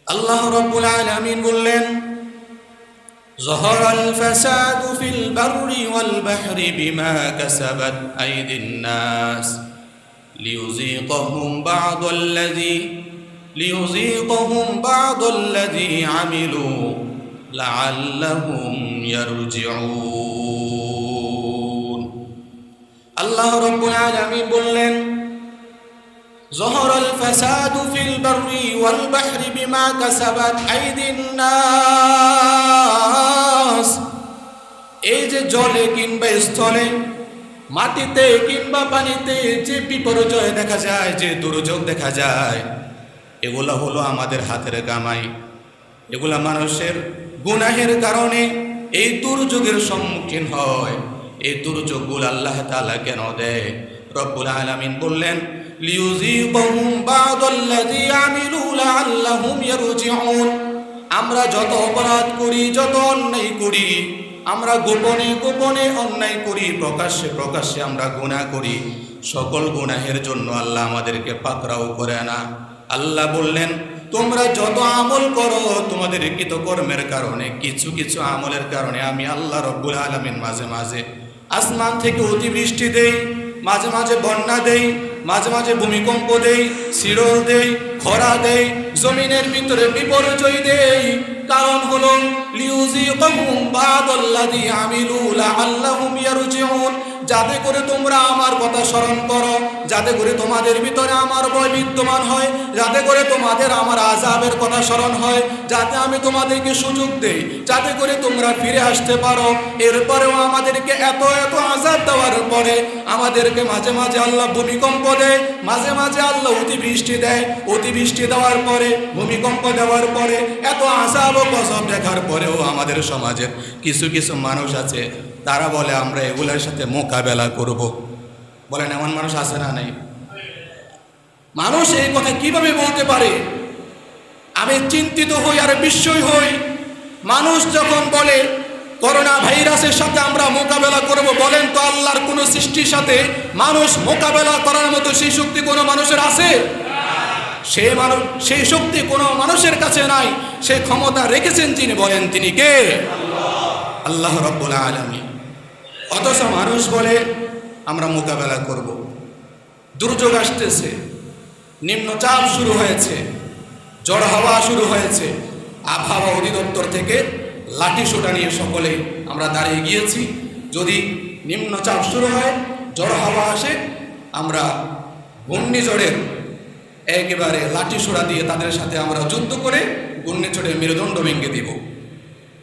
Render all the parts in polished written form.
আল্লাহ রাব্বুল আলামিন বললেন, ظهر الفساد في البر والبحر بما كسبت أيدي الناس ليذيقهم بعض الذي عملوا لعلهم يرجعون আল্লাহ রাব্বুল আলামিন বললেন, ظهر الفساد في البر والبحر بما كسبت أيدي الناس। এই যে জলে কিংবা স্থলে, মাটিতে কিংবা পানিতে যে বিপর্যয় দেখা যায়, যে দুর্যোগ দেখা যায়, এগুলো হলো আমাদের হাতের কামাই। এগুলা মানুষের গুনাহের কারণে এই দুর্যোগের সম্মুখীন হয়। এই দুর্যোগগুলো আল্লাহ তাআলা কেন দেয়? রব্বুল আলামিন বললেন, লিউযীকুহুম বা'দাল্লাযী আমিলু লাআল্লাহুম ইয়ারজিউন। আমরা যত অপরাধ করি, যত অন্যায় করি, আমরা গোপনে গোপনে অন্যায় করি, প্রকাশ্যে প্রকাশ্যে আমরা গুনাহ করি, সকল গুনাহের জন্য আল্লাহ আমাদেরকে পাকড়াও করে না। আল্লাহ বললেন, তোমরা যত আমল করো, তোমাদের কৃতকর্মের কারণে, কিছু কিছু আমলের কারণে আমি আল্লাহ রব্বুল আলামিন মাঝে মাঝে আসমান থেকে অতিবৃষ্টি দেই, মাঝে মাঝে বন্যা দেই, মাঝে মাঝে ভূমিকম্প দেই, শিরল দেই, খরা দেই, জমিনের ভিতরে বিপর্যয় দেই। কারণ হলো লিউযীকুহুম বা'দাল্লাযী আমিলু লাআল্লাহুম ইয়ারজিউন। যাতে করে তোমরা আমার কথা স্মরণ করো, যাতে করে তোমাদের ভিতরে আমার ভয় বিদ্যমান হয়, যাতে করে তোমাদের আমার আযাবের কথা স্মরণ হয়, যাতে আমি তোমাদেরকে সুযোগ দেই, যাতে করে তোমরা ফিরে আসতে পারো। এরপরেও আমাদেরকে এত এত আযাব দেওয়ার পরে আমাদেরকে মাঝে মাঝে আল্লাহ ভূমিকম্প দেয়, মাঝে মাঝে আল্লাহ অতিবৃষ্টি দেয়। অতিবৃষ্টি দেওয়ার পরে, ভূমিকম্প দেওয়ার পরে, এত আযাব ও গজব দেখার পরেও আমাদের সমাজের কিছু কিছু মানুষ আছে, তারা বলে আমরা এগুলোর সাথে মোকাবেলা করব। বলেন, এমন মানুষ আছে না নাই? মানুষ এই কথা কিভাবে বলতে পারে? আমি চিন্তিত হই আর বিস্ময় হই। মানুষ যখন বলে করোনা ভাইরাসের সাথে আমরা মোকাবেলা করব, বলেন তো আল্লাহর কোন সৃষ্টির সাথে মানুষ মোকাবেলা করার মতো সেই শক্তি কোনো মানুষের আছে? সেই শক্তি কোনো মানুষের কাছে নাই। সেই ক্ষমতা রেখেছেন যিনি, বলেন তিনি কে? আল্লাহ রাব্বুল আলামিন। অথচ মানুষ বলে আমরা মোকাবেলা করব। দুর্যোগ আসতেছে, নিম্নচাপ শুরু হয়েছে, ঝড় হাওয়া শুরু হয়েছে, আবহাওয়া অধিদপ্তর থেকে লাঠি সোটা নিয়ে সকলে আমরা দাঁড়িয়ে গিয়েছি। যদি নিম্নচাপ শুরু হয়, ঝড় হাওয়া আসে, আমরা ঘূর্ণিঝড়ের একেবারে লাঠি সোটা দিয়ে তাদের সাথে আমরা যুদ্ধ করে ঘূর্ণিঝড়ের মেরুদণ্ড ভেঙে দিব।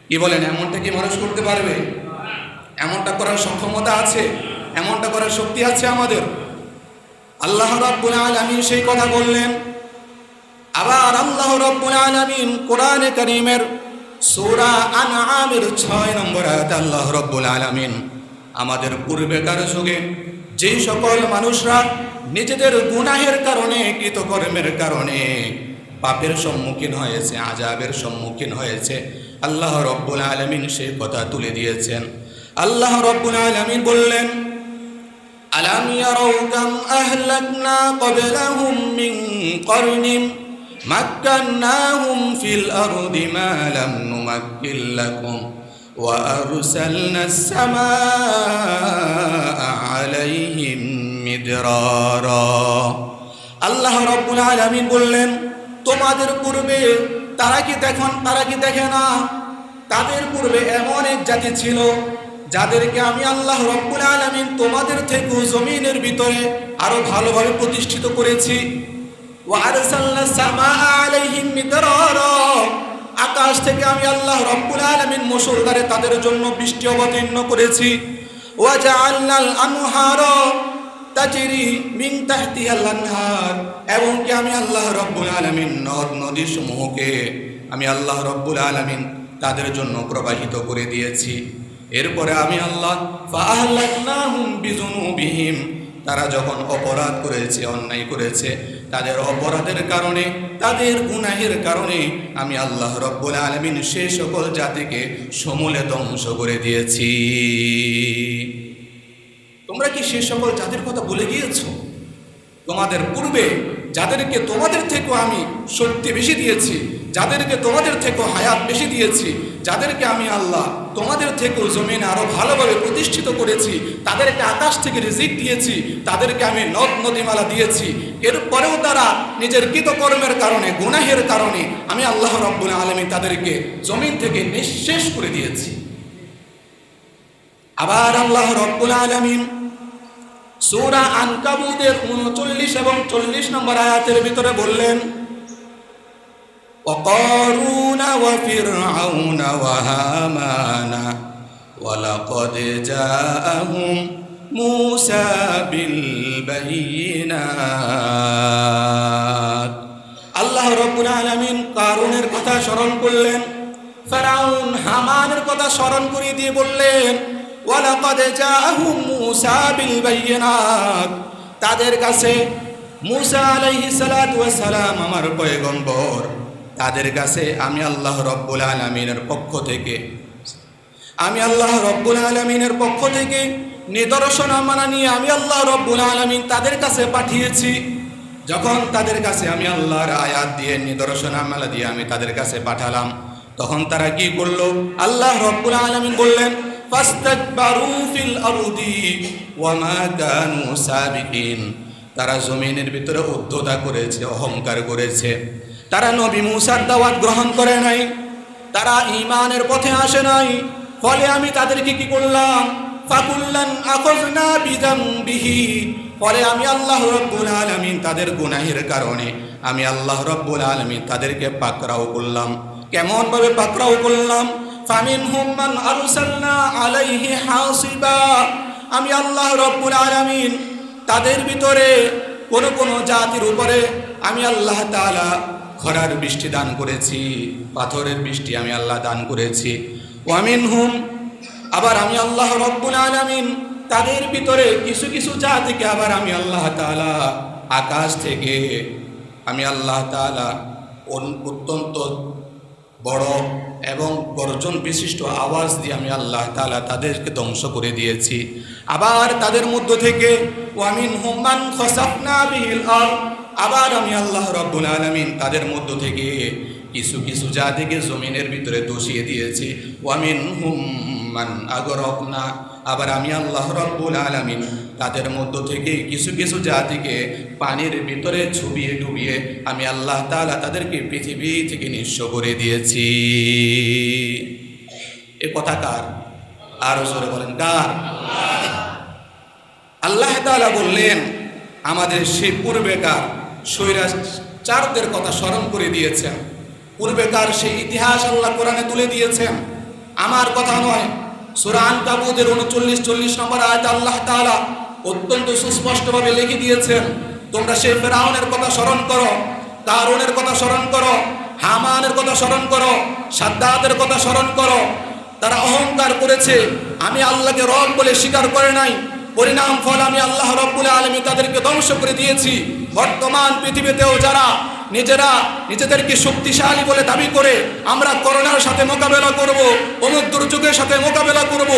কি বলেন, এমনটা কি মানুষ করতে পারবে? এমনটা করার সক্ষমতা আছে? এমনটা করার শক্তি আছে আমাদের? আল্লাহ রাব্বুল আলামিন সেই কথা বললেন। আবার আল্লাহ রাব্বুল আলামিন কোরআনে কারীমের সূরা আনআমের 6 নম্বর আয়াতে আল্লাহ রাব্বুল আলামিন আমাদের পূর্বেকার যুগে যেই সকল মানুষরা নিজেদের গুনাহের কারণে, কৃতকর্মের কারণে পাপের সম্মুখীন হয়েছে, আযাবের সম্মুখীন হয়েছে, আল্লাহ রাব্বুল আলামিন সেই কথা তুলে দিয়েছেন। আল্লাহ রাব্বুল আলামিন বললেন, আলাম ইয়ারাউ কাম আহলাকনা ক্বাবলাহুম মিন কারনিন মাক্কান্নাহুম ফিল আরদি মা লাম নুমাক্কিন লাকুম ওয়া আরসালনাস সামাআ আলাইহিম মিদরারা। আল্লাহ রাব্বুল আলামিন বললেন, তোমাদের পূর্বে তারা কি দেখে না? তাদের পূর্বে এমন এক জাতি ছিল যাদেরকে আমি আল্লাহ রাব্বুল আলামিন তোমাদের থেকে জমিনের ভিতরে আরো ভালোভাবে প্রতিষ্ঠিত করেছি। ওয়া আরসালনাস সামাআ আলাইহিম মিদরারা। আকাশ থেকে আমি আল্লাহ রাব্বুল আলামিন মুষলধারে তাদের জন্য বৃষ্টি অবতীর্ণ করেছি। ওয়া জাআলনাল আনহারা তাজরি মিন তাহতিহাল আনহার। এবং কি আমি আল্লাহ রাব্বুল আলামিন নদ নদী সমূহকে আমি আল্লাহ রাব্বুল আলামিন তাদের জন্য প্রবাহিত করে দিয়েছি। এরপরে আমি আল্লাহ ফাআহলাকনাহুম বিযুনুবিহিম, তারা যখন অপরাধ করেছে, অন্যায় করেছে, তাদের অপরাধের কারণে, তাদের গুনাহের কারণে আমি আল্লাহ রাব্বুল আলামিন সেই সকল জাতিকে সমূলে ধ্বংস করে দিয়েছি। তোমরা কি সেই সকল জাতির কথা ভুলে গিয়েছো? তোমাদের পূর্বে যাদেরকে তোমাদের থেকেও আমি শক্তি বেশি দিয়েছি, যাদেরকে তোমাদের থেকেও হায়াত বেশি দিয়েছি, যাদেরকে আমি আল্লাহ তোমাদের থেকেও জমিনে আরো ভালোভাবে প্রতিষ্ঠিত করেছি, তাদেরকে আকাশ থেকে রিজিক দিয়েছি, তাদেরকে আমি নদ নদীমালা দিয়েছি, এরপরেও তারা নিজের কৃতকর্মের কারণে, গুনাহের কারণে আমি আল্লাহ রাব্বুল আলামিন তাদেরকে জমিন থেকে নিঃশেষ করে দিয়েছি। আবার আল্লাহ রাব্বুল আলামিন সূরা আনকাবুতের 39 এবং 40 নম্বর আয়াতের ভিতরে বললেন, وقارون وفرعون وهامان ولقد جاءهم موسى بالبينات। আল্লাহ রাব্বুল আলামিন কারুনের কথা স্মরণ করলেন, ফেরাউন হামানের কথা স্মরণ করে দিয়ে বললেন, ওয়ালাকাদ জাআহুম মূসা বিল বাইয়িনাত, তাদের কাছে মূসা আলাইহিস সালাতু ওয়াস সালাম আমার পয়গম্বর, তাদের কাছে আমি আল্লাহ রাব্বুল আলামিনের পক্ষ থেকে নিদর্শন আমানা নিয়ে আমি আল্লাহ রাব্বুল আলামিন তাদের কাছে পাঠিয়েছি। যখন তাদের কাছে আমি আল্লাহর আয়াত দিয়ে, নিদর্শন আমানা দিয়ে আমি তাদের কাছে পাঠালাম, তখন তারা কি করলো? আল্লাহ রাব্বুল আলামিন বললেন, ফাস্তাকবারু ফিল আরদি ওয়া মা কানু সাবিকিন, তারা জমিনের ভিতরে উদ্ধতা করেছে, অহংকার করেছে। তারা নবী মূসার দাওয়াত গ্রহণ করে নাই, তারা ঈমানের পথে আসে নাই। ফলে আমি তাদেরকে কি করলাম? ফাকুল্লান আখাযনা বিযামবিহি, ফলে আমি আল্লাহ রাব্বুল আলামিন তাদের গুনাহের কারণে আমি আল্লাহ রাব্বুল আলামিন তাদেরকে পাকড়াও করলাম। কেমন ভাবে পাকড়াও করলাম? ফামিনহুম মান আরসালনা আলাইহি হাসিবা, আমি আল্লাহ রাব্বুল আলামিন তাদের ভিতরে কোন কোন জাতির উপরে আমি আল্লাহ তাআলা খরার বৃষ্টি দান করেছি, পাথরের বৃষ্টি আমি আল্লাহ দান করেছি। ওয়া মিনহুম, আবার আমি আল্লাহ রাব্বুল আলামিন তাদের ভিতরে কিছু কিছু জাতিকে আবার আমি আল্লাহ তাআলা আকাশ থেকে আমি আল্লাহ তাআলা অত্যন্ত বড় এবং গর্জন বিশিষ্ট আওয়াজ দিয়ে আমি আল্লাহ তাআলা তাদেরকে ধ্বংস করে দিয়েছি। আবার তাদের মধ্য থেকে ওয়া মিনহুম মান খাসাফনা বিহিল আরদ, আবার আমি আল্লাহ রাব্বুল আলামিন তাদের মধ্য থেকে কিছু কিছু জাতিকে জমিনের ভিতরে দোষিয়ে দিয়েছি। ওয়া মিনহুম মান আগরাকনা, আবার আমি আল্লাহ রাব্বুল আলামিন তাদের মধ্য থেকে কিছু কিছু জাতিকে পানির ভিতরে ডুবিয়ে আমি আল্লাহ তাআলা তাদেরকে পৃথিবী থেকে নিঃস্ব করে দিয়েছি। এ কথা কার? আরো জোরে বলেন, কার? আল্লাহ তাআলা বললেন, আমাদের সেই পূর্বেকার স্বৈরাচারদের কথা স্মরণ করে দিয়েছেন, পূর্বেকার সেই ইতিহাস আল্লাহ কোরআনে তুলে দিয়েছেন। আমার কথা নয়, সূরা আনকাবুতের 39-40 নম্বর আয়াতে আল্লাহ তাআলা অত্যন্ত সুস্পষ্টভাবে লিখে দিয়েছেন, তোমরা সেই ফেরাউনের কথা স্মরণ করো, কারুনের কথা স্মরণ করো, হামানের কথা স্মরণ করো, সাদ্দাতের কথা স্মরণ করো। তারা অহংকার করেছে, আমি আল্লাহকে রব বলে স্বীকার করে নাই, পরিণাম ফল আমি আল্লাহ রাব্বুল আলামিন তাদেরকে ধ্বংস করে দিয়েছি। বর্তমান পৃথিবীতেও যারা নিজেদেরকে শক্তিশালী বলে দাবি করে, আমরা করোনার সাথে মোকাবেলা করব, অমুক দুর্যোগের সাথে মোকাবেলা করব,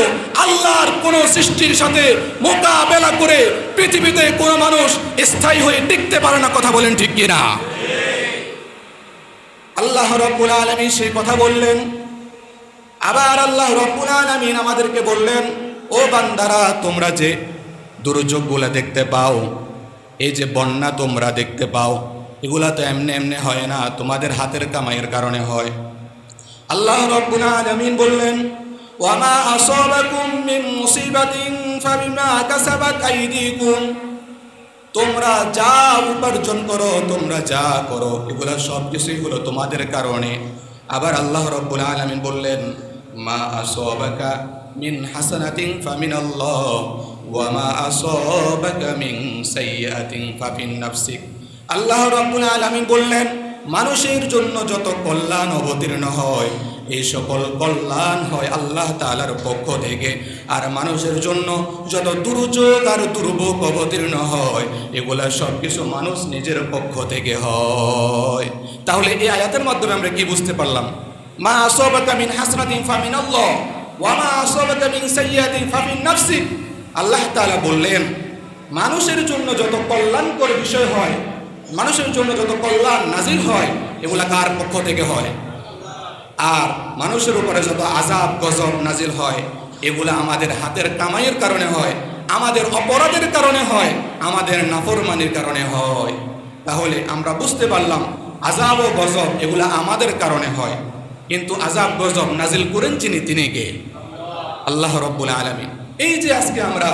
আল্লাহর কোন সৃষ্টির সাথে মোকাবেলা করে পৃথিবীতে কোন মানুষ স্থায়ী হয়ে টিকতে পারে না। কথা বলেন ঠিক কিনা? আল্লাহ রাব্বুল আলামিন সেই কথা বললেন। আবার আল্লাহ রাব্বুল আলামিন আমাদেরকে বললেন, ও বান্দারা, তোমরা যে দুর্যোগগুলো দেখতে পাও, এই যে বন্যা তোমরা দেখতে পাও, এগুলা তো এমনি এমনি হয় না, তোমাদের হাতের কামাইয়ের কারণে হয়। আল্লাহ রাব্বুল আলামিন বললেন, ওয়া মা আসাবাকুম মিন মুসিবাতিন ফাবিমা কাসাবাত আইদিকুম, তোমরা যা উপার্জন করো, তোমরা যা করো, এগুলা সব কিছুই হলো তোমাদের কারণে। আবার আল্লাহ রাব্বুল আলামিন বললেন, মা আসাবাকা মিন হাসানাতিন ফামিনাল্লাহ ওয়া মা আসাবাকা মিন সাইয়্যাতিন ফাফিন নাফসিক। আল্লাহ রাব্বুল আলামিন বললেন, মানুষের জন্য যত কল্যাণ অবতীর্ণ হয়, এই সকল কল্যাণ হয় আল্লাহ তাআলার পক্ষ থেকে, আর মানুষের জন্য যত দুর্যোগ আর দুর্ভোগ অবতীর্ণ হয়, এগুলা সব কিছু মানুষ নিজের পক্ষ থেকে হয়। তাহলে এই আয়াতের মাধ্যমে আমরা কি বুঝতে পারলাম? মা আসাবাকা মিন হাসানাতিন ফামিনাল্লাহ ওয়া মা আসাবাকা মিন সাইয়্যাতিন ফামিন নাফসিক। আল্লাহ তাআলা বললেন, মানুষের জন্য যত কল্যাণকর বিষয় হয়, মানুষের জন্য যত কল্যাণ নাজিল হয়, এগুলা কার পক্ষ থেকে হয়? আর মানুষের উপরে যত আযাব গজব নাজিল হয় এগুলা আমাদের হাতের কামাইয়ের কারণে হয়, আমাদের অপরাধের কারণে হয়, আমাদের নাফরমানির কারণে হয়। তাহলে আমরা বুঝতে পারলাম আযাব ও গজব এগুলা আমাদের কারণে হয়, কিন্তু আযাব গজব নাজিল করেন তিনি কে? আল্লাহ রাব্বুল আলামিন। এই যে আজকে আমরা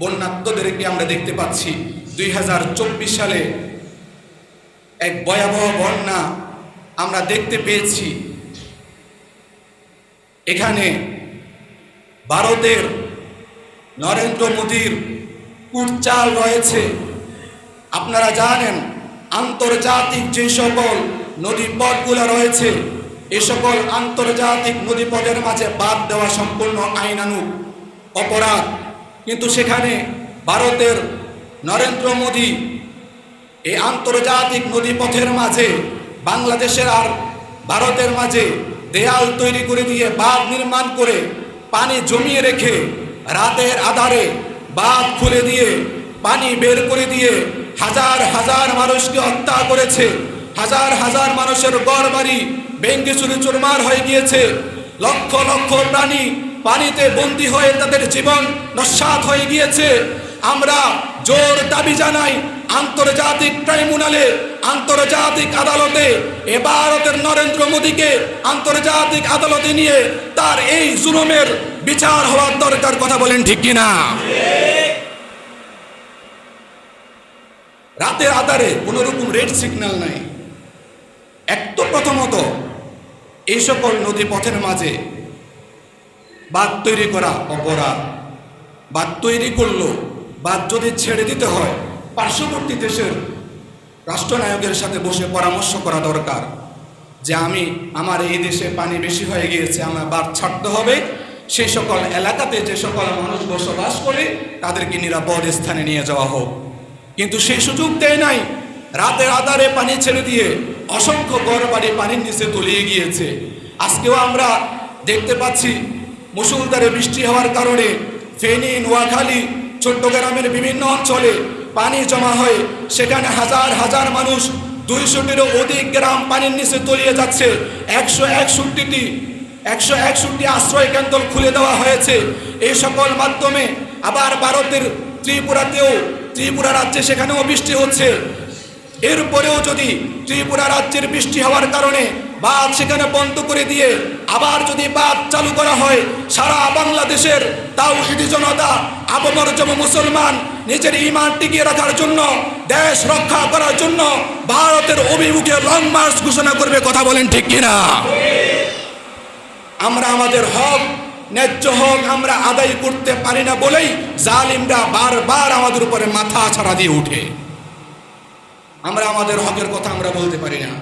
বন্যার্তদেরকে আমরা দেখতে পাচ্ছি, 2024 সালে এক ভয়াবহ বন্যা আমরা দেখতে পেয়েছি। এখানে ভারতের নরেন্দ্র মোদীর কুটচাল রয়েছে। আপনারা জানেন আন্তর্জাতিক যে সকল নদীপথগুলো রয়েছে এ সকল আন্তর্জাতিক নদীপথের মাঝে বাদ দেওয়া সম্পূর্ণ আইনানুগ অপরাধ, কিন্তু সেখানে ভারতের নরেন্দ্র মোদী এই আন্তর্জাতিক নদীপথের মাঝে বাংলাদেশের আর ভারতের মাঝে দেয়াল তৈরি করে দিয়ে বাঁধ নির্মাণ করে পানি জমিয়ে রেখে রাতের আধারে বাঁধ খুলে দিয়ে পানি বের করে দিয়ে হাজার হাজার মানুষকে হত্যা করেছে। হাজার হাজার মানুষের ঘরবাড়ি ভেঙে চুরমার হয়ে গিয়েছে। লক্ষ লক্ষ প্রাণী পানিতে বন্দী হয়ে তাদের জীবন নস্যাৎ হয়ে গিয়েছে। আমরা জোর দাবি জানাই আন্তর্জাতিক ট্রাইব্যুনালে, আন্তর্জাতিক আদালতে এ ভারতের নরেন্দ্র মোদীকে আন্তর্জাতিক আদালতে নিয়ে তার এই জুলুমের বিচার হওয়ার দরকার। কথা বলেন ঠিক কিনা? রাতের আধারে কোনো রকম রেড সিগন্যাল নাই। প্রথমত এই সকল নদী পথের মাঝে বাঁধ তৈরি করা অপরাধ। বাঁধ তৈরি করলো, বাঁধ যদি ছেড়ে দিতে হয় পার্শ্ববর্তী দেশের রাষ্ট্রনায়কের সাথে বসে পরামর্শ করা দরকার যে আমার এই দেশে পানি বেশি হয়ে গিয়েছে, আমার বাঁধ ছাড়তে হবে। সেই সকল এলাকাতে যে সকল মানুষ বসবাস করে তাদেরকে নিরাপদ স্থানে নিয়ে যাওয়া হোক, কিন্তু সেই সুযোগ দেয় নাই। রাতের আধারে পানি ছেড়ে দিয়ে অসংখ্য ঘরবাড়ি পানির নিচে তলিয়ে গিয়েছে। আজকেও আমরা দেখতে পাচ্ছি মুষলধারে বৃষ্টি হওয়ার কারণে ফেনী, নোয়াখালী, চট্টগ্রামের বিভিন্ন অঞ্চলে পানি জমা হয়ে সেখানে হাজার হাজার মানুষ, 200টিরও অধিক গ্রাম পানির নিচে তলিয়ে যাচ্ছে। 161টি আশ্রয় কেন্দ্র খুলে দেওয়া হয়েছে। এই সকল মাধ্যমে আবার ভারতের ত্রিপুরা রাজ্যে সেখানেও বৃষ্টি হচ্ছে। এরপরেও যদি ত্রিপুরা রাজ্যের বৃষ্টি হওয়ার কারণে বাঁধ সেখানে বন্ধ করে দিয়ে আবার যদি বাঁধ চালু করা হয়, সারা বাংলাদেশের তাওহীদি জনতা, আবমরজম মুসলমান নিজের ঈমান টিকিয়ে রাখার জন্য, দেশ রক্ষা করার জন্য ভারতের অভিমুখে লং মার্চ ঘোষণা করবে। কথা বলেন ঠিক কিনা? আমরা আমাদের হক, ন্যায্য হক আমরা আদায় করতে পারি না বলেই জালিমরা বারবার আমাদের উপরে মাথা ছাড়া দিয়ে উঠে। আমরা আমাদের হকের কথা আমরা বলতে পারি না,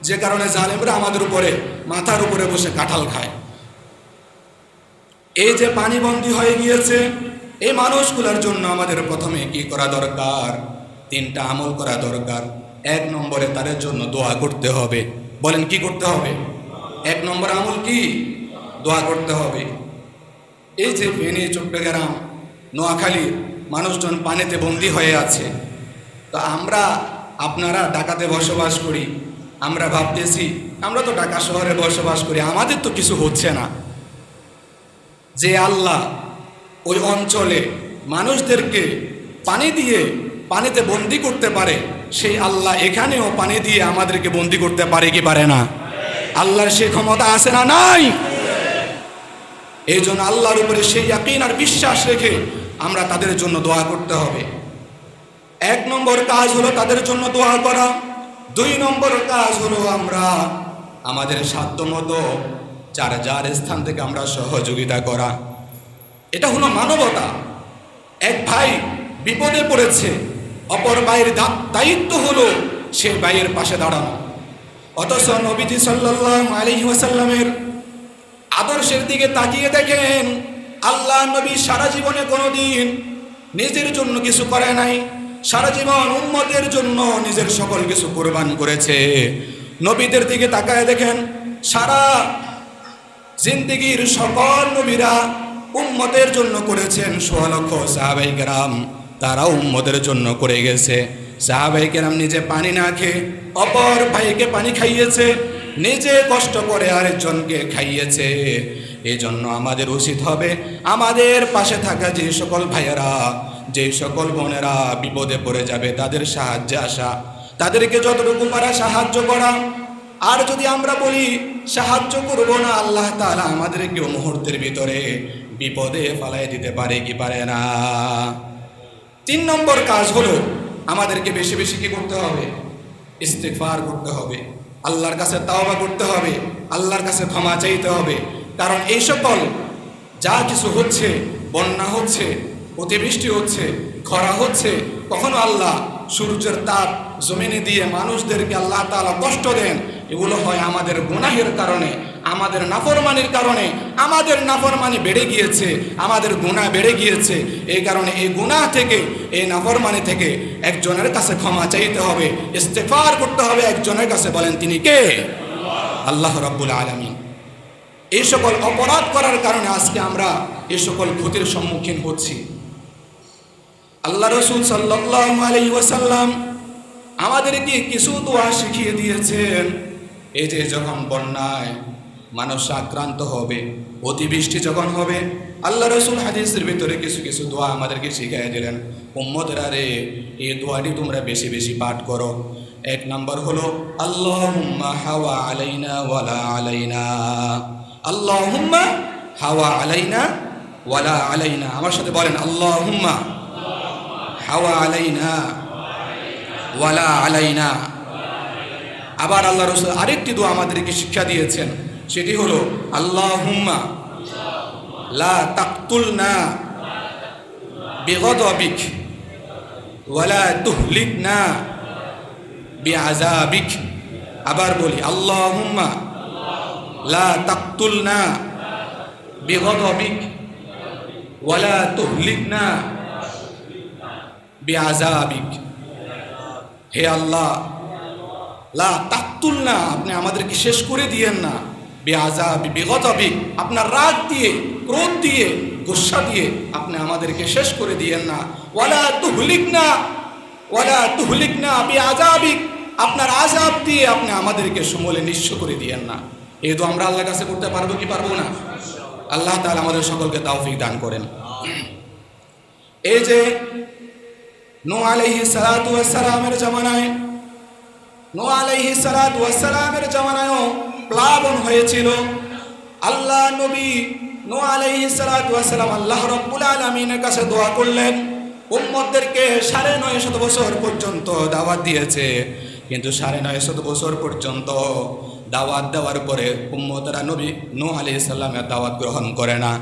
যে কারণে জালেমরা আমাদের উপরে মাথার উপরে বসে কাঁঠাল খায়। এই যে পানিবন্দী হয়ে গিয়েছে এই মানুষগুলোর জন্য আমাদের প্রথমে কি করা দরকার? 3টা আমল করা দরকার। 1 নম্বরে তাদের জন্য দোয়া করতে হবে। বলেন কি করতে হবে? 1 নম্বর আমল কি? দোয়া করতে হবে। এই যে ফেনী, চট্টগ্রাম, নোয়াখালী মানুষজন পানিতে বন্দী হয়ে আছে, তো আপনারা ঢাকাতে বসবাস করি, আমরা ভাবতেছি আমরা তো ঢাকা শহরে বসবাস করি, আমাদের তো কিছু হচ্ছে না। যে আল্লাহ ওই অঞ্চলে মানুষদেরকে পানি দিয়ে পানিতে বন্দি করতে পারে, সেই আল্লাহ এখানেও পানি দিয়ে আমাদেরকে বন্দি করতে পারে কি পারে না? আল্লাহর সেই ক্ষমতা আছে না নাই? এই জন্য আল্লাহর উপরে সেই ইয়াকিন আর বিশ্বাস রেখে আমরা তাদের জন্য দোয়া করতে হবে। 1 নম্বর কাজ হলো তাদের জন্য দোয়া করা। 2 নম্বর কাজ হলো আমরা আমাদের সাধ্যমতো যার স্থান থেকে আমরা সহযোগিতা করা। এটা হলো মানবতা। এক ভাই বিপদে পড়েছে, অপর ভাইয়ের দায়িত্ব হলো সে ভাইয়ের পাশে দাঁড়ানো। অথচ নবীজি সাল্লাল্লাহু আলাইহি ওয়াসাল্লামের আদর্শের দিকে তাকিয়ে দেখেন, আল্লাহ নবী সারা জীবনে কোনোদিন নিজের জন্য কিছু করে নাই, সারা জীবন উম্মতের জন্য নিজের সকল কিছু কুরবান করেছে। নবীদের দিকে তাকায় দেখেন, সারা জিন্দেগীর সকল নবীরা উম্মতের জন্য করেছেন। 16 লক্ষ সাহাবায়ে কেরাম তারা উম্মতের জন্য করে গেছে। সাহাবায়ে কেরাম নিজে পানি না খেয়ে অপর ভাইকে পানি খাইয়েছে, নিজে কষ্ট করে আরেকজনকে খাইয়েছে। এই জন্য আমাদের উচিত হবে আমাদের পাশে থাকা যে সকল ভাইয়েরা, যে সকল বোনেরা বিপদে পড়ে যাবে তাদের সাহায্যে আসা, তাদেরকে যতটুকু পারা সাহায্য করা। আর যদি আমরা বলি সাহায্য করব না, আল্লাহ তাআলা আমাদেরকে মুহূর্তের ভিতরে বিপদে ফেলাই দিতে পারে কি পারে না। 3 নম্বর কাজ হলো আমাদেরকে বেশি বেশি কি করতে হবে? ইস্তিগফার করতে হবে, আল্লাহর কাছে তাওবা করতে হবে, আল্লাহর কাছে ক্ষমা চাইতে হবে। কারণ এই সকল যা কিছু হচ্ছে, বন্যা হচ্ছে, অতিবৃষ্টি হচ্ছে, খরা হচ্ছে, কখনো আল্লাহ সূর্যের তাপ জমিনে দিয়ে মানুষদেরকে আল্লাহ তাআলা কষ্ট দেন, এগুলো হয় আমাদের গুনাহের কারণে, আমাদের নাফরমানির কারণে। আমাদের নাফরমানি বেড়ে গিয়েছে, আমাদের গুনাহ বেড়ে গিয়েছে। এই কারণে এই গুনাহ থেকে, এই নাফরমানি থেকে একজনের কাছে ক্ষমা চাইতে হবে, ইস্তিগফার করতে হবে একজনের কাছে। বলেন তিনি কে? আল্লাহ রাব্বুল আলামিন। এই সকল অপরাধ করার কারণে আজকে আমরা এই সকল ক্ষতির সম্মুখীন হচ্ছি। আল্লাহ রাসূল সাল্লাল্লাহু আলাইহি ওয়াসাল্লাম আমাদেরকে কিছু দোয়া শিখিয়ে দিয়েছেন। এই যে যখন বন্যায় মানুষ আক্রান্ত হবে, অতিবৃষ্টি যখন হবে, আল্লাহ রাসূল হাদিসের ভিতরে কিছু কিছু দোয়া আমাদেরকে শিখিয়ে দিলেন। উম্মতেরা রে, এই দোয়াটি তোমরা বেশি বেশি পাঠ করো। 1 নম্বর হলো আল্লাহুম্মা হাওয়া আলাইনা ওয়ালা আলাইনা। আল্লাহুম্মা হাওয়া আলাইনা ওয়ালা আলাইনা। আমার সাথে বলেন আল্লাহুম্মা হাওয়া আলাইনা ওয়ালা আলাইনা। আবার আল্লাহ রাসূল আরেকটি দোয়া আমাদেরকে শিক্ষা দিয়েছেন, সেটি হলো আল্লাহুম্মা লা তাকতুলনা বিগদাবিক ওয়ালা তুহলিকনা বিআযাবিক। আবার বলি আল্লাহুম্মা লা তাকতুলনা বিগদাবিক ওয়ালা তুহলিকনা বিআযাবিক। হে আল্লাহ, লা তাকতুলনা, আপনি আমাদেরকে শেষ করে দিয়েন না, বিআযাবি বিগদাবিক, আপনার রাগ দিয়ে, ক্রোধ দিয়ে, গুসা দিয়ে আপনি আমাদেরকে শেষ করে দিয়েন না। ওয়ালা তুহলিকনা বিআযাবিক, আপনার আযাব দিয়ে আপনি আমাদেরকে সমূলে নিঃস্ব করে দিয়েন না। এই তো আমরা আল্লাহর কাছে করতে পারবো কি পারবো না? আল্লাহ তাআলা আমাদের সকলকে তৌফিক দান করেন। এই যে নূহ আলাইহিস সালাতু ওয়াস সালামের জামানায়, নূহ আলাইহিস সালাতু ওয়াস সালামের জামানায়ও প্লাবন হয়েছিল। আল্লাহ নবী নূহ আলাইহিস সালাতু ওয়াস সালাম আল্লাহ রাব্বুল আলামিনের কাছে দোয়া করলেন। উম্মতদেরকে 950 বছর পর্যন্ত দাওয়াত দিয়েছে, কিন্তু 950 বছর পর্যন্ত দাওয়াত দেওয়ার পরে উম্মতরা নবী নূহ আলাইহিস সালামের দাওয়াত গ্রহণ করে না।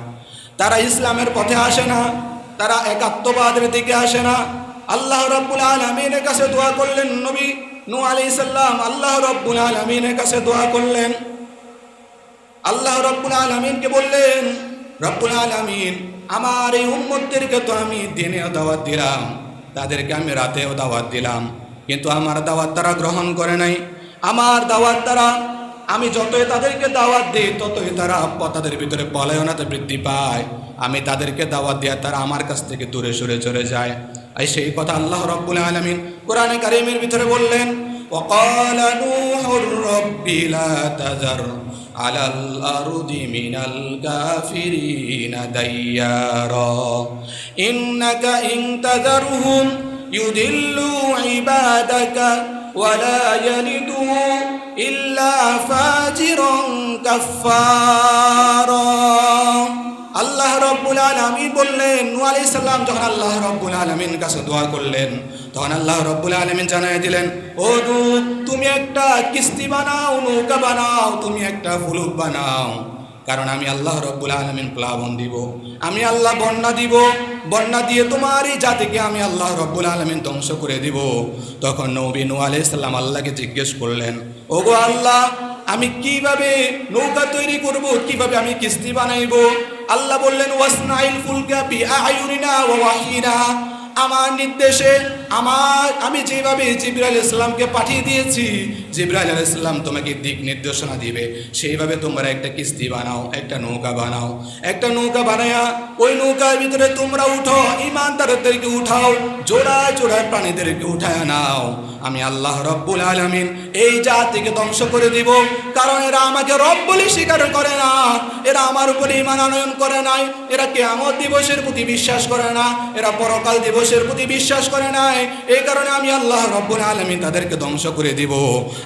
তারা ইসলামের পথে আসে না, তারা একাত্মবাদের দিকে আসে না। আল্লাহ রাব্বুল আলামিনের কাছে দোয়া করলেন নবী নূহ আলাইহিস সালাম, আল্লাহ রাব্বুল আলামিনের কাছে দোয়া করলেন। আল্লাহ রাব্বুল আলামিনকে বললেন, রব্বুল আলামিন, আমার এই উম্মতদেরকে তো আমি দিনেও দাওয়াত দিলাম, তাদেরকে আমি রাতেও দাওয়াত দিলাম, কিন্তু আমার দাওয়াত তারা গ্রহণ করে নাই। আমার দাওয়াত তারা, আমি যতই তাদেরকে দাওয়াত দিই ততই তারা তাদের ভিতরে পলায়নতা বৃদ্ধি পায়। আমি তাদেরকে দাওয়াত দিয়ে তারা আমার কাছ থেকে দূরে সরে চলে যায়। আর সেই কথা আল্লাহ রাব্বুল আলামিন কোরআনে কারীমের ভিতরে বললেন, ওয়াকালা নূহুর রাব্বি লা তাযার আলাল আরদি মিনাল কাফিরিনা দাইয়ারা ইন্নাকা ইন তাযারহুম ইউদিল্লু ইবাদাকা ওয়ালা ইয়ালিদু ইল্লা ফাজিরন কাফফারা। আল্লাহ রাব্বুল আলামিন বললেন, নূহ আলাইহিস সালাম যখন আল্লাহ রাব্বুল আলামিনের কাছে দোয়া করলেন, তখন আল্লাহ রাব্বুল আলামিন জানায় দিলেন, ও নূহ, তুমি একটা কিস্তি বানাও, নৌকা বানাও, তুমি একটা ফুলুক বানাও, কারণ আমি আল্লাহ রাব্বুল আলামিন প্লাবন দিব, আমি আল্লাহ বন্যা দিব, বন্যা দিয়ে তোমার এই জাতিকে আমি আল্লাহ রাব্বুল আলামিন ধ্বংস করে দিব। তখন নবী নূহ আলাইহিস সালাম আল্লাহকে জিজ্ঞেস করলেন, ওগো আল্লাহ, আমি কিভাবে নৌকা তৈরি করব, কিভাবে আমি কিস্তি বানাইবো? আল্লাহ বললেন, ওয়াসনাইল ফুলকা বিআয়ুনিনা ওয়া ওয়াহিনা, আমার নির্দেশে, আমি যেভাবে জিবরাইল আলাইহিস সালামকে পাঠিয়ে দিয়েছি, জিবরাইল আলাইহিস সালাম তোমাকে দিক নির্দেশনা দিবে, সেইভাবে তোমরা একটা কিস্তি বানাও, একটা নৌকা বানাও। একটা নৌকা বানায়া ওই নৌকার ভিতরে তোমরা উঠো, ঈমানদারদেরকে উঠাও, জোড়ায় জোড়ায় প্রাণীদেরকে উঠায় নাও। আমি আল্লাহ রব্বুল আলামিন এই জাতিকে ধ্বংস করে দিব, কারণ এরা আমাকে রব বলে স্বীকার করে না, এরা আমার উপরে ঈমান আনয়ন করে নাই, এরা কিয়ামত দিবসের প্রতি বিশ্বাস করে না, এরা পরকাল দিবসের প্রতি বিশ্বাস করে নাই। এই কারণে আমি আল্লাহ রব্বুল আলামিন তাদেরকে ধ্বংস করে দিব।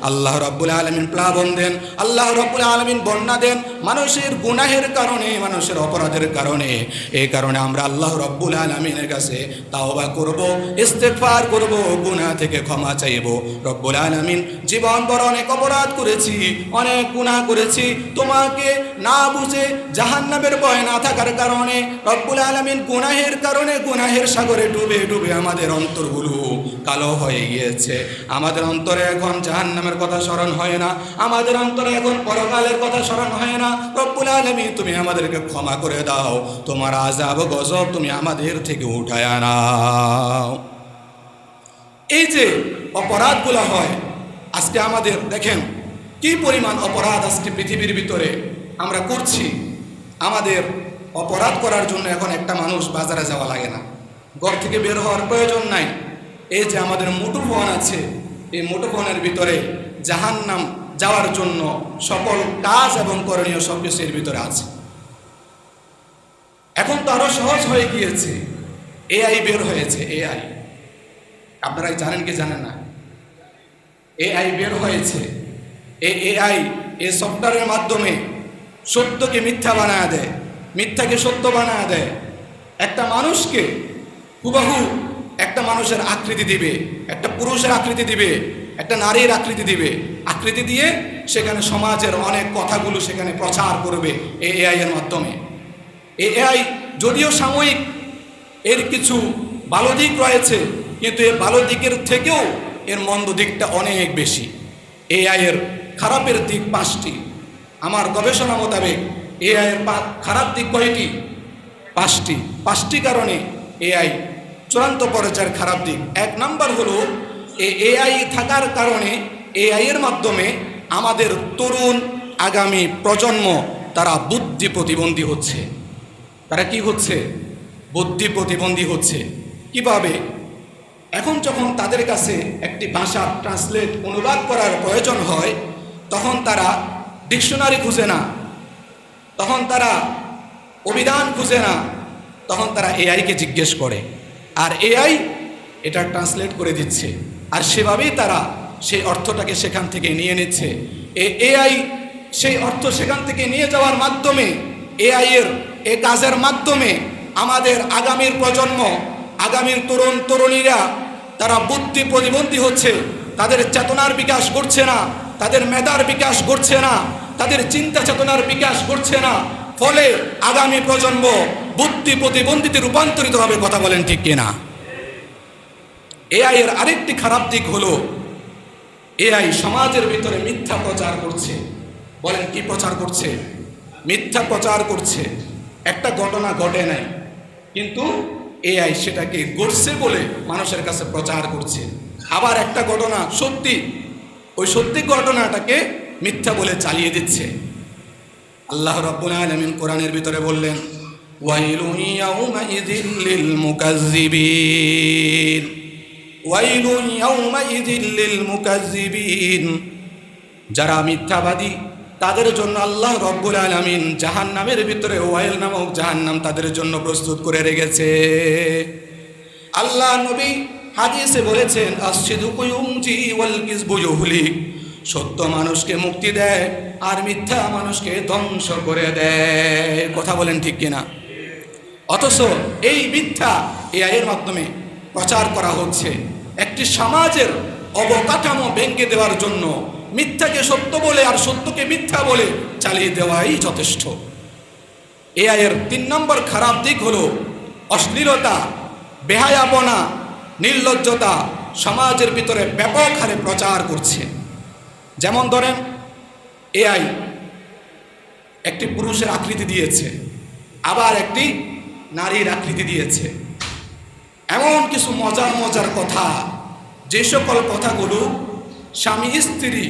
আল্লাহ রব্বুল আলামিন প্লাবন দেন, আল্লাহ রব্বুল আলামিন বন্যা দেন মানুষের গুনাহের কারণে, মানুষের অপরাধের কারণে। এই কারণে আমরা আল্লাহ রব্বুল আলামিনের কাছে তাওবা করব, ইস্তেগফার করব, গুনাহ থেকে ক্ষমা চাইব। রব্বুল আলামিন জীবন বড় অনেক অপরাধ করেছি, অনেক গুনাহ করেছি, তোমাকে না বুঝে জাহান্নামের ভয় না থাকার কারণে রব্বুল আলামিন গুনাহের কারণে গুনাহের সাগরে ডুবে ডুবে আমাদের অন্তরগুলো কালো হয়ে গিয়েছে। আমাদের অন্তরে এখন জাহান্নামের কথা স্মরণ হয় না, আমাদের অন্তরে এখন পরকালের কথা স্মরণ হয় না। রব্বুল আলামিন তুমি আমাদেরকে ক্ষমা করে দাও, তোমার আযাব গজব তুমি আমাদের থেকে উঠায় নাও। এই যে অপরাধগুলো হয় আজকে আমাদের দেখেন কি পরিমাণ অপরাধ আজকে পৃথিবীর ভিতরে আমরা করছি। আমাদের অপরাধ করার জন্য এখন একটা মানুষ বাজারে যাওয়া লাগে না, ঘর থেকে বের হওয়ার প্রয়োজন নাই। এই যে আমাদের মুঠোফোন আছে, এই মুঠোফোনের ভিতরে জাহান্নাম যাওয়ার জন্য সকল কাজ এবং করণীয় সব কিছু এর ভিতরে আছে। এখন তো আরো সহজ হয়ে গিয়েছে, এআই বের হয়েছে। এআই আপনারা জানেন কি জানেন না? এআই বের হয়েছে। এই এআই এই সফটওয়্যারের মাধ্যমে সত্যকে মিথ্যা বানায় দেয়, মিথ্যাকে সত্য বানায় দেয়। একটা মানুষকে হুবহু একটা মানুষের আকৃতি দিবে, একটা পুরুষের আকৃতি দিবে, একটা নারীর আকৃতি দিবে, আকৃতি দিয়ে সেখানে সমাজের অনেক কথাগুলো সেখানে প্রচার করবে এই এআই এর মাধ্যমে। এই এআই যদিও সাময়িক, এর কিছু ভালো দিক রয়েছে, কিন্তু এই ভালো দিকের থেকেও এর মন্দ দিকটা অনেক বেশি। এআই এর খারাপের দিক 5টি। আমার গবেষণা মোতাবেক এআই এর খারাপ দিক কয়টি? 5টি। 5টি কারণে এআই চূড়ান্ত পর্যায়ের খারাপ দিক। 1 নাম্বার হলো এই এআই থাকার কারণে, এআই এর মাধ্যমে আমাদের তরুণ আগামী প্রজন্ম তারা বুদ্ধি প্রতিবন্ধী হচ্ছে। তারা কি হচ্ছে? বুদ্ধি প্রতিবন্ধী হচ্ছে। কিভাবে? এখন যখন তাদের কাছে একটি ভাষা ট্রান্সলেট অনুবাদ করার প্রয়োজন হয়, তখন তারা ডিকশনারি খুঁজে না, তখন তারা অভিধান খুঁজে না, তখন তারা এআইকে জিজ্ঞেস করে, আর এআই এটা ট্রান্সলেট করে দিচ্ছে। আর সেভাবেই তারা সেই অর্থটাকে সেখান থেকে নিয়ে নিচ্ছে। এআই সেই অর্থ সেখান থেকে নিয়ে যাওয়ার মাধ্যমে, এআই এর এই কাজের মাধ্যমে আমাদের আগামীর প্রজন্ম, আগামীর তরুণ তরুণীরা তারা বুদ্ধি প্রতিবন্ধী হচ্ছে। তাদের চেতনার বিকাশ ঘটছে না, তাদের মেধার বিকাশ ঘটছে না, তাদের চিন্তা চেতনার বিকাশ ঘটছে না। ফলে আগামী প্রজন্ম বুদ্ধি প্রতিবন্ধীতে রূপান্তরিত হবে। কথা বলেন ঠিক কিনা? এআই এর আরেকটি খারাপ দিক হলো এআই সমাজের ভিতরে মিথ্যা প্রচার করছে। বলেন কি প্রচার করছে? মিথ্যা প্রচার করছে। একটা ঘটনা ঘটে নাই, কিন্তু এআই সেটাকে ঘটছে বলে মানুষের কাছে প্রচার করছে। আবার একটা ঘটনা সত্যি, ওই সত্যি ঘটনাটাকে মিথ্যা বলে চালিয়ে দিচ্ছে। আল্লাহ রাব্বুল আলামিন কোরআনের ভিতরে বললেন, ওয়াইলুন ইয়াউমাইযিল লিল মুকাজ্জিবিন, ওয়াইলুন ইয়াউমাইযিল লিল মুকাজ্জিবিন। যারা মিথ্যাবাদী তাদের জন্য আল্লাহ রাব্বুল আলামিন জাহান্নামের ভিতরে ওয়াইল নামক জাহান্নাম তাদের জন্য প্রস্তুত করে রেখেছে। আল্লাহ নবী হাদিসে বলেছেন, আস-সিদকু ইউনজি ওয়াল কিযবু ইউহলিক। সত্য মানুষকে মুক্তি দেয় আর মিথ্যা মানুষকে ধ্বংস করে দেয়। কথা বলেন ঠিক কিনা? অথচ এই মিথ্যা এআই এর মাধ্যমে প্রচার করা হচ্ছে। একটি সমাজের অবকাঠামো ভেঙে দেওয়ার জন্য মিথ্যাকে সত্য বলে আর সত্যকে মিথ্যা বলে চালিয়ে দেওয়াই যথেষ্ট। এআই এর 3 নম্বর খারাপ দিক হলো অশ্লীলতা, বেহায়াপনা, নির্লজ্জতা সমাজের ভিতরে ব্যাপক হারে প্রচার করছে। যেমন ধরেন, এআই একটি পুরুষের আকৃতি দিয়েছে, আবার একটি নারীর আকৃতি দিয়েছে। এমন কিছু মজার মজার কথা, যে সকল কথাগুলো স্বামী স্ত্রী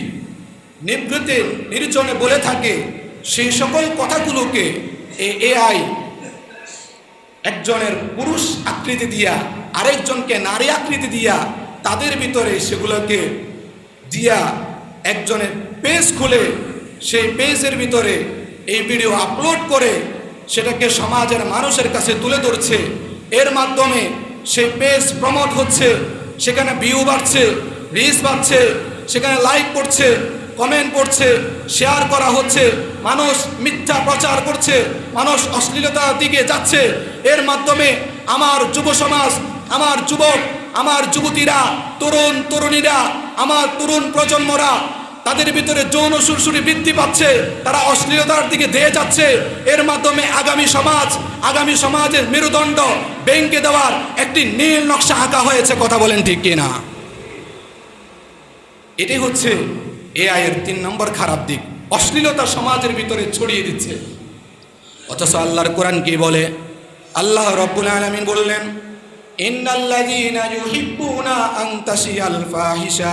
নিভৃতে নির্জনে বলে থাকে, সেই সকল কথাগুলোকে এআই একজনের পুরুষ আকৃতি দিয়া, আরেকজনকে নারী আকৃতি দিয়া তাদের ভিতরে সেগুলোকে দিয়া একজনের পেজ খুলে সেই পেজের ভিতরে এই ভিডিও আপলোড করে সেটাকে সমাজের মানুষের কাছে তুলে ধরছে। এর মাধ্যমে সেই পেজ প্রমোট হচ্ছে, সেখানে ভিউ বাড়ছে, রিচ বাড়ছে, সেখানে লাইক করছে, কমেন্ট করছে, শেয়ার করা হচ্ছে, মানুষ মিথ্যা প্রচার করছে, মানুষ অশ্লীলতার দিকে যাচ্ছে। এর মাধ্যমে আমার যুব সমাজ, আমার যুবক, আমার যুবতীরা, তরুণ তরুণীরা, আমার তরুণ প্রজন্মরা, তাদের ভিতরে যৌন সুরসুরি বৃদ্ধি পাচ্ছে, তারা অশ্লীলতার দিকে ধেয়ে যাচ্ছে। এর মাধ্যমে আগামী সমাজ, আগামী সমাজের মেরুদণ্ড ভেঙে দেওয়ার একটি নীল নকশা আঁকা হয়েছে। কথা বলেন ঠিক কিনা? এটাই হচ্ছে এআই এর 3 নম্বর খারাপ দিক, অশ্লীলতা সমাজের ভিতরে ছড়িয়ে দিচ্ছে। অথচ আল্লাহর কোরআন কি বলে? আল্লাহ রাব্বুল আলামিন বললেন, ইন্নাল্লাযীনা ইউহিব্বুনা আন তাশিয়াল ফাহিশা,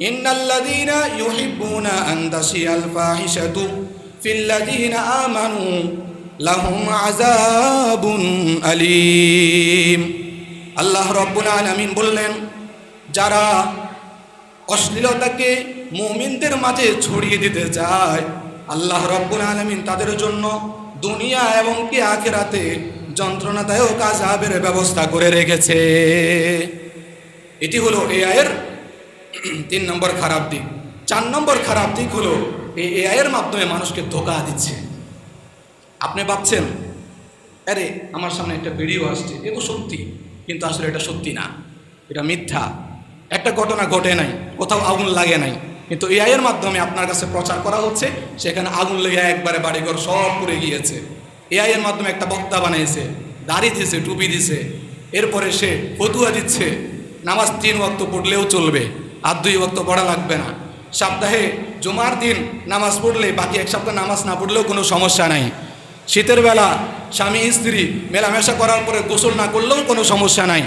ইন্নাল্লাযীনা ইউহিব্বুনা আন তাশিয়াল ফাহিশাতু ফিল্লাযীনা আমানু লাহুম আযাবুন আলীম। আল্লাহ রাব্বুল আলামিন বললেন, যারা অশ্লীলতাকে মুমিনদের মাঝে ছড়িয়ে দিতে চায়, আল্লাহ রাব্বুল আলামিন তাদের জন্য দুনিয়া এবং কি আখিরাতে যন্ত্রণাদায়ক আযাবের ব্যবস্থা করে রেখেছে। এটি হলো এআই এর 3 নম্বর খারাপ দিক। 4 নম্বর খারাপ দিক হলো এই এআই এর মাধ্যমে মানুষকে ধোঁকা দিচ্ছে। আপনি ভাবছেন, আরে আমার সামনে একটা ভিডিও আসছে, এ তো সত্যি, কিন্তু আসলে এটা সত্যি না, এটা মিথ্যা। একটা ঘটনা ঘটে নাই, কোথাও আগুন লাগে নাই, কিন্তু এআই এর মাধ্যমে আপনার কাছে প্রচার করা হচ্ছে, সেখানে আগুন লেগে একবারে বাড়িঘর সব পুড়ে গিয়েছে। এআই এর মাধ্যমে একটা বক্তা বানিয়েছে, দাড়ি দিছে, টুপি দিছে, এরপরে সে ফতুয়া দিচ্ছে নামাজ 3 ওয়াক্ত পড়লেও চলবে, আর 2 ওয়াক্ত পড়া লাগবে না। সপ্তাহে জুমার দিন নামাজ পড়লে বাকি 1 সপ্তাহ নামাজ না পড়লেও কোনো সমস্যা নাই। শীতের বেলা স্বামী স্ত্রী মেলামেশা করার পরে গোসল না করলেও কোনো সমস্যা নাই।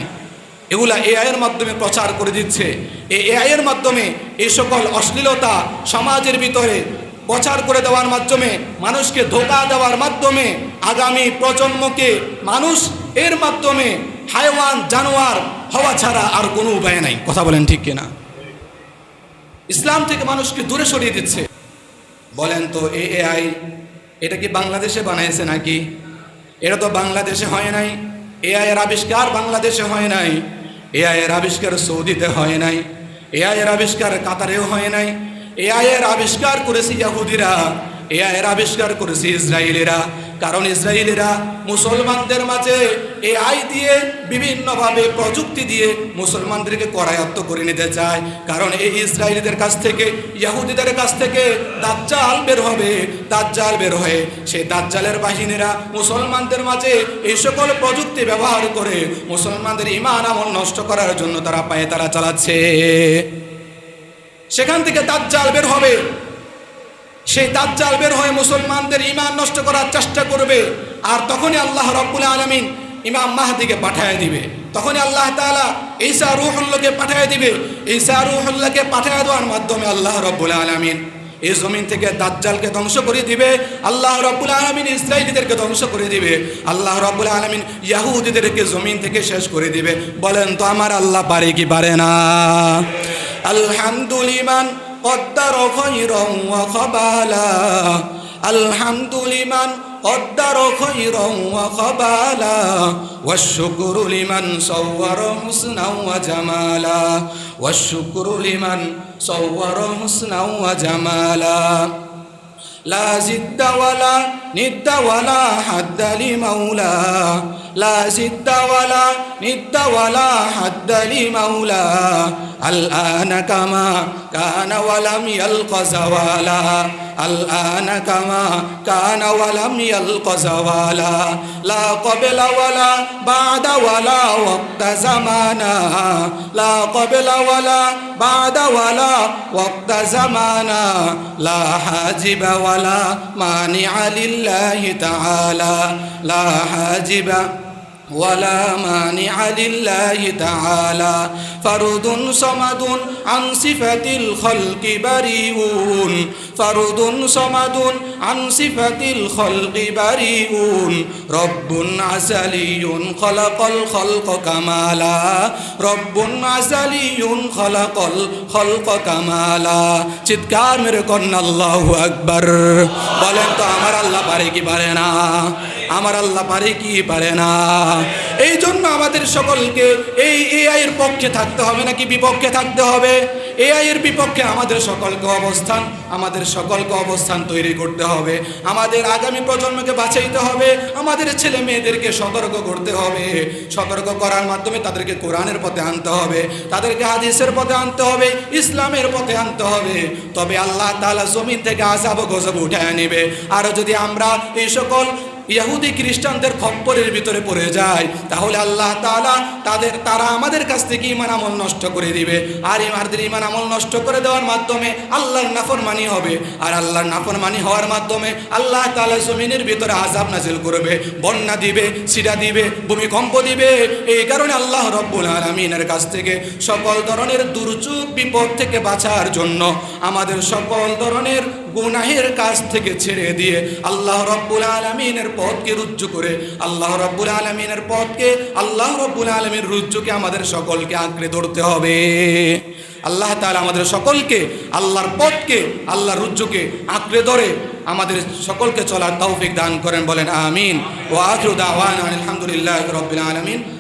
এগুলা এআই এর মাধ্যমে প্রচার করে দিচ্ছে। এই এআই এর মাধ্যমে এই সকল অশ্লীলতা সমাজের ভিতরে প্রচার করে দেওয়ার মাধ্যমে, মানুষকে ধোঁকা দেওয়ার মাধ্যমে আগামী প্রজন্মকে মানুষ এর মাধ্যমে হায়ওয়ান জানোয়ার হওয়া ছাড়া আর কোনো উপায় নাই। কথা বলেন ঠিক কিনা? ইসলাম থেকে মানুষকে দূরে সরিয়ে দিচ্ছে। বলেন তো, এই এআই এটা কি বাংলাদেশে বানাইছে নাকি? এটা তো বাংলাদেশে হয় নাই। এআই এর আবিষ্কার বাংলাদেশে হয় নাই, এআই এর আবিষ্কার সৌদিতে হয় নাই, এআই এর আবিষ্কার কাতারেও হয় নাই। এআই এর আবিষ্কার করেছে ইহুদিরা, এআই এর আবিষ্কার করেছে ইসরায়েলিরা। কারণ ইসরায়েলিরা মুসলমানদের মাঝে এআই দিয়ে বিভিন্নভাবে প্রযুক্তি দিয়ে মুসলমানদেরকে করায়ত্ত করে নিতে চায়। কারণ এই ইসরায়েলিদের কাছ থেকে, ইহুদিদের কাছ থেকে দাজ্জাল বের হবে, দাজ্জাল বের হয়ে সেই দাজ্জালের বাহিনীরা মুসলমানদের মাঝে এই সকল প্রযুক্তি ব্যবহার করে মুসলমানদের ঈমান আমল নষ্ট করার জন্য তারা পায়ে তারা চালাচ্ছে। সেখান থেকে দাজ্জাল বের হবে, সেই দাজ্জাল বের হয়ে মুসলমানদের ঈমান নষ্ট করার চেষ্টা করবে। আর তখনই আল্লাহ রাব্বুল আলামিন ইমাম মাহদিকে পাঠিয়ে দিবে। তখনই আল্লাহ তাআলা ঈসা রূহুল্লাহকে পাঠিয়ে দিবে। ঈসা রূহুল্লাহকে পাঠিয়ে দেওয়ার মাধ্যমে আল্লাহ রাব্বুল আলামিন এই জমিন থেকে দাজ্জালকে ধ্বংস করে দিবে। আল্লাহ রাব্বুল আলামিন ইসরায়েলিদেরকে ধ্বংস করে দিবে। আল্লাহ রাব্বুল আলামিন ইহুদিদেরকে জমিন থেকে শেষ করে দিবে। বলেন তো আমার আল্লাহ পারে কি পারে না? আলহামদুলিল্লাহ قدر خيرا وخبالا الحمد لمن قدر خيرا وخبالا والشكر لمن صور حسنا وجمالا والشكر لمن صور حسنا وجمالا لا زد ولا ند ولا حد لمولا لا زد ولا ند ولا حد لمولا الآن كما كان ولم يلق زوالا الآن كما كان ولم يلق زوالا لا قبل ولا بعد ولا وقت زمانا لا قبل ولا بعد ولا وقت زمانا لا حاجب ولا مانع لله تعالى لا حاجب ولا مانع لله تعالى فرد صمد عن صفة الخلق بريئون فرد صمد عن صفة الخلق بريئون رب عزلي خلق الخلق كمالا رب عزلي خلق الخلق كمالا চিৎকার মেরে কন্যা আল্লাহু আকবার বলেন তো আমার আল্লাহ পারে কি পারে না আমার আল্লাহ পারে কি পারে না এই জন্য আমাদের সকলকে এই এআই এর পক্ষে থাকতে হবে নাকি বিপক্ষে থাকতে হবে এআই এর বিপক্ষে আমাদের সকলকে অবস্থান তৈরি করতে হবে আমাদের আগামী প্রজন্মকে বাঁচাইতে হবে আমাদের ছেলে মেয়েদেরকে সতর্ক করতে হবে সতর্ক করার মাধ্যমে তাদেরকে কোরআনের পথে আনতে হবে তাদেরকে হাদিসের পথে আনতে হবে ইসলামের পথে আনতে হবে তবে আল্লাহ তাআলা জমিন থেকে আযাব ও গজব উঠায় নেবে আর যদি আমরা এই সকল ইহুদি খ্রিস্টানদের খপ্পরের ভিতরে পড়ে যায় তাহলে আল্লাহ তাআলা তারা আমাদের কাছ থেকে ঈমান আমল নষ্ট করে দিবে আর আমাদের ঈমান আমল নষ্ট করে দেওয়ার মাধ্যমে আল্লাহর নাফরমানি হবে আর আল্লাহর নাফরমানি হওয়ার মাধ্যমে আল্লাহ তাআলা জমিনের ভিতরে আযাব নাযিল করবে বন্যা দিবে ছিটা দিবে ভূমিকম্প দিবে এই কারণে আল্লাহ রাব্বুল আলামিনের কাছ থেকে সকল ধরনের দুর্যোগ বিপদ থেকে বাঁচার জন্য আমাদের সকল ধরনের গুনাহের কাজ থেকে ছেড়ে দিয়ে আল্লাহ রাব্বুল আলামিনের পথকে রুজু করে আল্লাহ রাব্বুল আলামিনের পথকে আল্লাহ রাব্বুল আলামিনের রুজুকে আমাদের সকলকে আঁকড়ে ধরতে হবে আল্লাহ তাআলা আমাদের সকলকে আল্লাহর পথকে আল্লাহর রুজুকে আঁকড়ে ধরে আমাদের সকলকে চলার তৌফিক দান করেন বলেন আমিন ওয়া আখিরু দাওয়ানা আলহামদুলিল্লাহি রাব্বিল আলামিন।